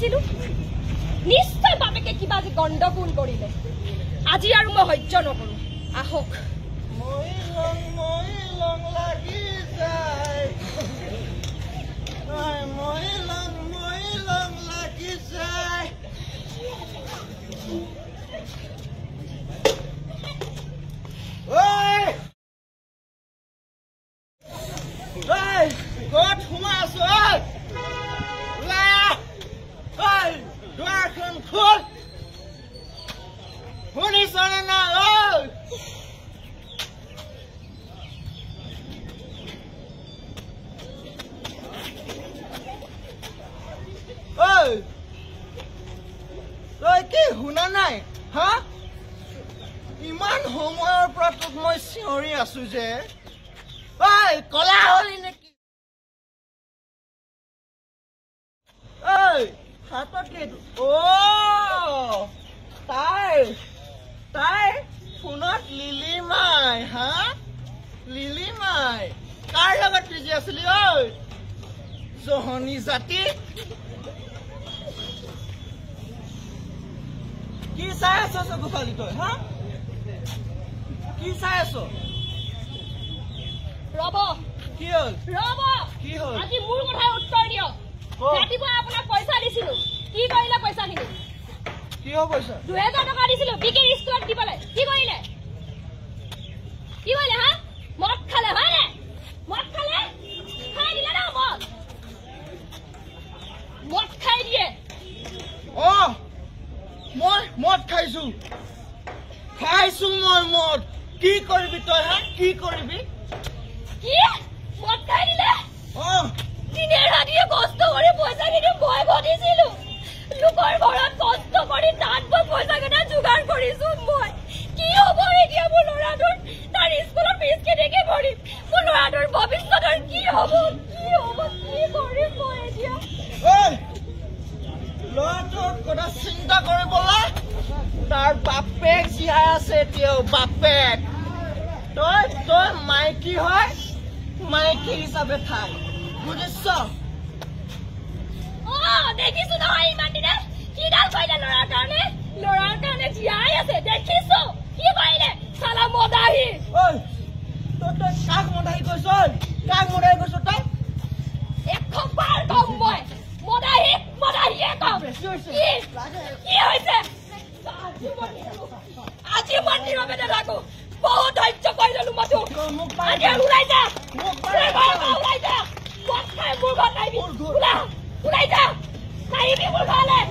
দিছিলো নিশ্চয় বাপেকে কিবা যে গণ্ডগোল কৰিলে আজি আৰু মই সহ্য নকৰো আহক মই লং লাগি যায় মই লং লাগি যায় ঐ ক'ত সোমাই আছো ওলাই আহ দুৱাৰখন খোল শুনিছনে নাই তই কি শুনা নাই হা ইমান সময়ৰ পৰা তোক মই চিঞৰি আছো যে কলা হলি নেকি হাতত তাই ফোনত লিলিমাই হা লিলিমাই কাৰ লগত বিজি আছিলি জহনী জাতি কি চাই আছ চকু ফালি তই হা কি চাই আছ ৰব কি হ'ল ৰব কি হ'ল আজি মোৰ কথা উত্তৰ দিয়ক ৰাতিপুৱা আপোনাক পইচা দিছিলো কি কৰিলে পইচাখিনি কি হ'ব পইচা 2000 টকা দিছিলো বিকেৰ স্কুলত দিবলৈ কি কৰিলে হা মদ খালে হয় নে মদ খালে খাই দিলে না মদ খাই দিয়ে মই মদ খাইছো মই মদ কি কৰিবি তই হা কি কৰিবি কি মদ খাই দিলে দিনে ৰাতিয়ে কষ্ট কৰি পইচাখিনি মই ঘটিছিলো লোকৰ ঘৰত কষ্ট কৰি তাত মই পইচাকেইটা যোগাৰ কৰিছো মই কি হ'ব এতিয়া মোৰ ল'ৰাটোৰ তাৰ স্কুলৰ ফিজ কেনেকে ভৰিম মোৰ ল'ৰাটোৰ ভৱিষ্যতৰ কি হ'ব কি কৰিম মই এতিয়া ল'ৰাটোৰ কথা চিন্তা কৰিবলৈ তাৰ বাপেক জীয়াই আছে এতিয়াও বাপেক তই মাইকী হয় মাইকী হিচাপে থাক বুজিছ দেখিছো নহয় ইমান দিনে কিডাল কৰিলে ল'ৰাৰ কাৰণে জীয়াই আছে দেখিছো কি কৰিলে চালা মদাহী তই কাক মদাহী কৈছ তই 100 বাৰ কম মই মদাহীয়ে কম কি হৈছে আজি মই নীৰৱে নাথাকো বহুত ধৈৰ্য কৰি ললো মই তোক আজি ওলাই যা ওলাই যা মদ খাই মোৰ ঘৰত আহিবি ওলাই যা নাহিবি মোৰ ঘৰলৈ